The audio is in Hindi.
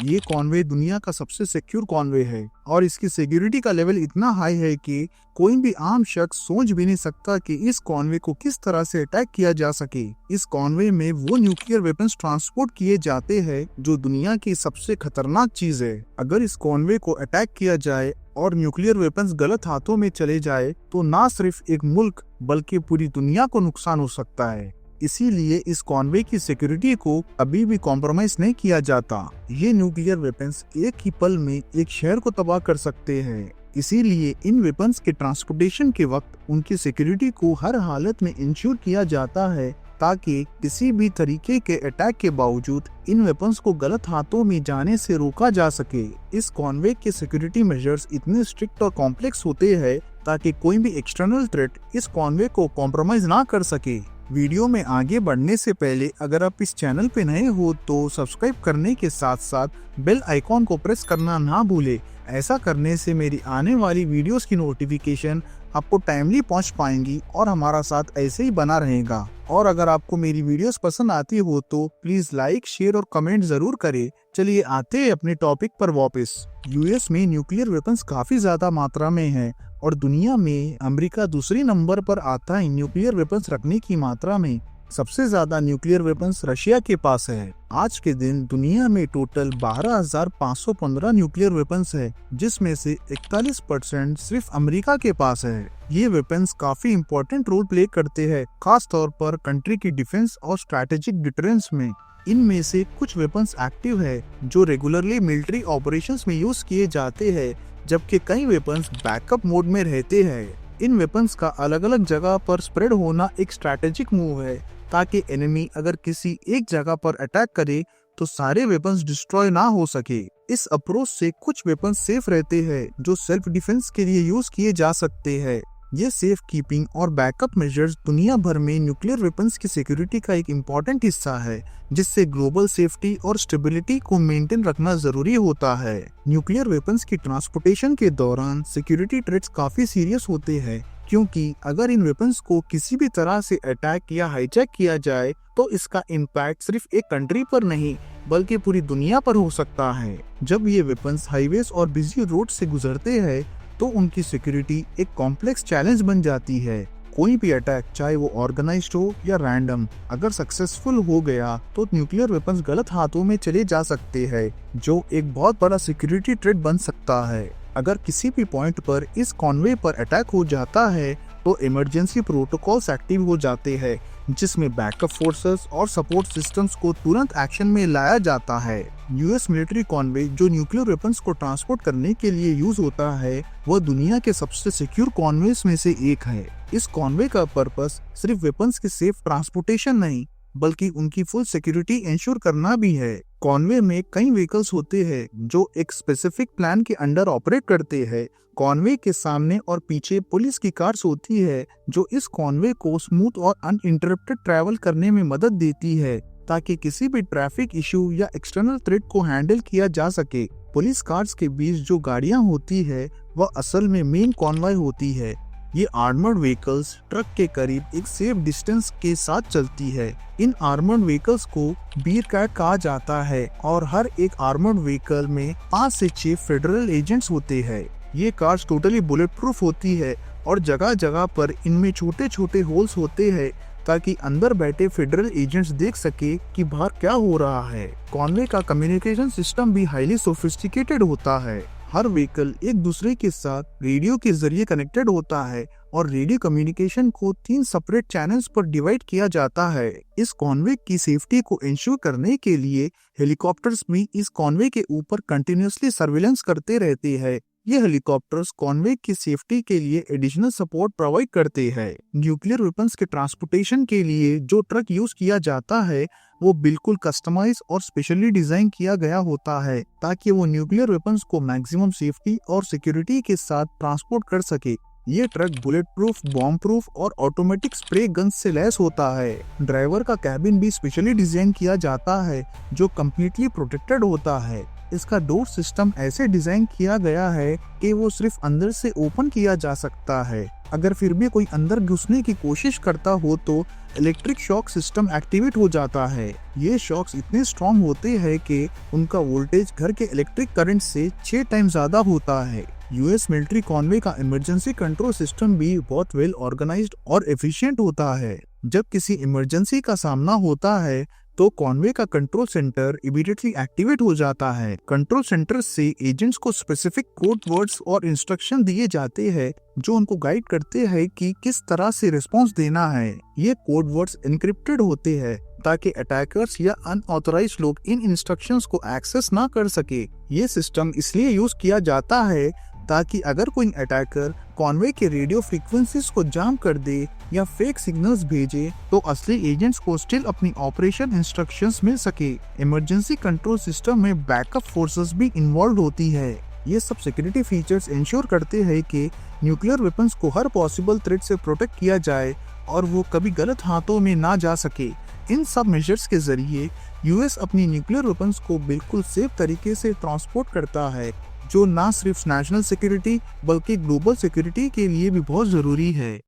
ये कॉन्वे दुनिया का सबसे सिक्योर कॉन्वे है और इसकी सिक्योरिटी का लेवल इतना हाई है कि कोई भी आम शख्स सोच भी नहीं सकता कि इस कॉन्वे को किस तरह से अटैक किया जा सके। इस कॉन्वे में वो न्यूक्लियर वेपन्स ट्रांसपोर्ट किए जाते हैं जो दुनिया की सबसे खतरनाक चीज है। अगर इस कॉन्वे को अटैक किया जाए और न्यूक्लियर वेपन्स गलत हाथों में चले जाए तो न सिर्फ एक मुल्क बल्कि पूरी दुनिया को नुकसान हो सकता है। इसीलिए इस कॉन्वे की सिक्योरिटी को कभी भी कॉम्प्रोमाइज नहीं किया जाता। ये न्यूक्लियर वेपन्स एक ही पल में एक शहर को तबाह कर सकते हैं। इसीलिए इन वेपन्स के ट्रांसपोर्टेशन के वक्त उनकी सिक्योरिटी को हर हालत में इंश्योर किया जाता है ताकि किसी भी तरीके के अटैक के बावजूद इन वेपन्स को गलत हाथों में जाने से रोका जा सके। इस कॉन्वे के सिक्योरिटी मेजर्स इतने स्ट्रिक्ट और कॉम्प्लेक्स होते हैं ताकि कोई भी एक्सटर्नल थ्रेट इस कॉन्वे को कॉम्प्रोमाइज ना कर सके। वीडियो में आगे बढ़ने से पहले अगर आप इस चैनल पे नए हो तो सब्सक्राइब करने के साथ साथ बेल आइकॉन को प्रेस करना ना भूले। ऐसा करने से मेरी आने वाली वीडियोस की नोटिफिकेशन आपको टाइमली पहुंच पाएंगी और हमारा साथ ऐसे ही बना रहेगा। और अगर आपको मेरी वीडियोस पसंद आती हो तो प्लीज लाइक, शेयर और कमेंट जरूर करें। चलिए आते हैं अपने टॉपिक पर वापस। यूएस में न्यूक्लियर वेपन्स काफी ज्यादा मात्रा में है और दुनिया में अमेरिका दूसरे नंबर पर आता है न्यूक्लियर वेपन्स रखने की मात्रा में। सबसे ज्यादा न्यूक्लियर वेपन्स रशिया के पास है। आज के दिन दुनिया में टोटल 12,515 न्यूक्लियर वेपन्स है, जिसमें से 41% सिर्फ अमेरिका के पास है। ये वेपन्स काफी इम्पोर्टेंट रोल प्ले करते हैं, खास तौर पर कंट्री की डिफेंस और स्ट्रैटेजिक डिटरेंस में। इनमें से कुछ वेपन्स एक्टिव है जो रेगुलरली मिलिट्री ऑपरेशंस में यूज किए जाते हैं, जबकि कई वेपन्स बैकअप मोड में रहते हैं। इन वेपन्स का अलग अलग जगह पर स्प्रेड होना एक स्ट्रैटेजिक मूव है ताकि एनिमी अगर किसी एक जगह पर अटैक करे तो सारे वेपन्स डिस्ट्रॉय ना हो सके। इस अप्रोच से कुछ वेपन्स सेफ रहते हैं जो सेल्फ डिफेंस के लिए यूज किए जा सकते हैं। ये सेफ कीपिंग और बैकअप मेजर्स दुनिया भर में न्यूक्लियर वेपन्स की सिक्योरिटी का एक इम्पॉर्टेंट हिस्सा है, जिससे ग्लोबल सेफ्टी और स्टेबिलिटी को मेंटेन रखना जरूरी होता है। न्यूक्लियर वेपन्स की ट्रांसपोर्टेशन के दौरान सिक्योरिटी थ्रेट्स काफी सीरियस होते हैं, क्योंकि अगर इन वेपन्स को किसी भी तरह से अटैक या हाईजैक किया जाए तो इसका इम्पैक्ट सिर्फ एक कंट्री पर नहीं बल्कि पूरी दुनिया पर हो सकता है। जब ये वेपन्स हाईवेज और बिजी रोड से गुजरते हैं तो उनकी सिक्योरिटी एक कॉम्प्लेक्स चैलेंज बन जाती है। कोई भी अटैक, चाहे वो ऑर्गेनाइज्ड हो या रैंडम, अगर सक्सेसफुल हो गया तो न्यूक्लियर वेपन्स गलत हाथों में चले जा सकते हैं, जो एक बहुत बड़ा सिक्योरिटी थ्रेट बन सकता है। अगर किसी भी पॉइंट पर इस कॉन्वे पर अटैक हो जाता है तो इमरजेंसी प्रोटोकॉल्स एक्टिव हो जाते हैं, जिसमें बैकअप फोर्सेस और सपोर्ट सिस्टम्स को तुरंत एक्शन में लाया जाता है। यूएस मिलिट्री कॉन्वे जो न्यूक्लियर वेपन्स को ट्रांसपोर्ट करने के लिए यूज होता है, वह दुनिया के सबसे सिक्योर कॉन्वेज में से एक है। इस कॉन्वे का पर्पस सिर्फ वेपन्स के सेफ ट्रांसपोर्टेशन नहीं बल्कि उनकी फुल सिक्योरिटी इंश्योर करना भी है। कॉन्वे में कई व्हीकल्स होते हैं जो एक स्पेसिफिक प्लान के अंडर ऑपरेट करते हैं। कॉन्वे के सामने और पीछे पुलिस की कार्स होती है जो इस कॉन्वे को स्मूथ और अनइंटरप्टेड ट्रैवल करने में मदद देती है ताकि किसी भी ट्रैफिक इशू या एक्सटर्नल थ्रेट को हैंडल किया जा सके। पुलिस कार्स के बीच जो गाड़ियां होती है वह असल में मेन कॉन्वॉय होती है। ये आर्मर्ड व्हीकल्स ट्रक के करीब एक सेफ डिस्टेंस के साथ चलती है। इन आर्मर्ड व्हीकल्स को बीर कैट कहा जाता है और हर एक आर्मर्ड व्हीकल में 5 से 6 फेडरल एजेंट्स होते हैं। ये कार्स टोटली बुलेट प्रूफ होती है और जगह जगह पर इनमें छोटे छोटे होल्स होते हैं ताकि अंदर बैठे फेडरल एजेंट्स देख सके कि बाहर क्या हो रहा है। कॉन्वे का कम्युनिकेशन सिस्टम भी हाईली सोफिस्टिकेटेड होता है। हर व्हीकल एक दूसरे के साथ रेडियो के जरिए कनेक्टेड होता है और रेडियो कम्युनिकेशन को 3 सेपरेट चैनल्स पर डिवाइड किया जाता है। इस कॉन्वे की सेफ्टी को इंश्योर करने के लिए हेलीकॉप्टर्स भी इस कॉन्वे के ऊपर कंटिन्यूअसली सर्विलेंस करते रहते हैं। ये हेलीकॉप्टर्स कॉन्वे की सेफ्टी के लिए एडिशनल सपोर्ट प्रोवाइड करते हैं। न्यूक्लियर वेपन्स के ट्रांसपोर्टेशन के लिए जो ट्रक यूज किया जाता है वो बिल्कुल कस्टमाइज और स्पेशली डिजाइन किया गया होता है ताकि वो न्यूक्लियर वेपन्स को मैक्सिमम सेफ्टी और सिक्योरिटी के साथ ट्रांसपोर्ट कर सके। ये truck bullet proof, bomb proof और ऑटोमेटिक स्प्रे गन से लैस होता है। ड्राइवर का कैबिन भी स्पेशली डिजाइन किया जाता है जो कम्प्लीटली प्रोटेक्टेड होता है। इसका डोर सिस्टम ऐसे डिजाइन किया गया है कि वो सिर्फ अंदर से ओपन किया जा सकता है। अगर फिर भी कोई अंदर घुसने की कोशिश करता हो तो इलेक्ट्रिक शॉक सिस्टम एक्टिवेट हो जाता है। ये शॉक्स इतने स्ट्रॉन्ग होते हैं कि उनका वोल्टेज घर के इलेक्ट्रिक करंट से 6 टाइम ज्यादा होता है। यूएस मिलिट्री कॉन्वे का इमरजेंसी कंट्रोल सिस्टम भी बहुत वेल ऑर्गेनाइज्ड और एफिशिएंट होता है। जब किसी इमरजेंसी का सामना होता है तो कॉन्वे का कंट्रोल सेंटर इमीडिएटली एक्टिवेट हो जाता है। कंट्रोल सेंटर से एजेंट्स को स्पेसिफिक कोड वर्ड्स और इंस्ट्रक्शन दिए जाते हैं जो उनको गाइड करते हैं कि किस तरह से रिस्पॉन्स देना है। ये कोड वर्ड्स एन्क्रिप्टेड होते हैं ताकि अटैकर्स या अनऑथराइज्ड लोग इन इंस्ट्रक्शंस को एक्सेस ना कर सके। ये सिस्टम इसलिए यूज किया जाता है ताकि अगर कोई अटैकर कॉन्वे के रेडियो फ्रीक्वेंसीज को जाम कर दे या फेक सिग्नल्स भेजे तो असली एजेंट्स को स्टिल अपनी ऑपरेशन इंस्ट्रक्शंस मिल सके। इमरजेंसी कंट्रोल सिस्टम में बैकअप फोर्सेस भी इन्वॉल्व होती है। ये सब सिक्योरिटी फीचर्स इंश्योर करते हैं कि न्यूक्लियर वेपन्स को हर पॉसिबल थ्रेट से प्रोटेक्ट किया जाए और वो कभी गलत हाथों में ना जा सके। इन सब मेजर्स के जरिए यूएस अपनी न्यूक्लियर वेपन्स को बिल्कुल सेफ तरीके से ट्रांसपोर्ट करता है, जो ना सिर्फ नेशनल सिक्योरिटी बल्कि ग्लोबल सिक्योरिटी के लिए भी बहुत जरूरी है।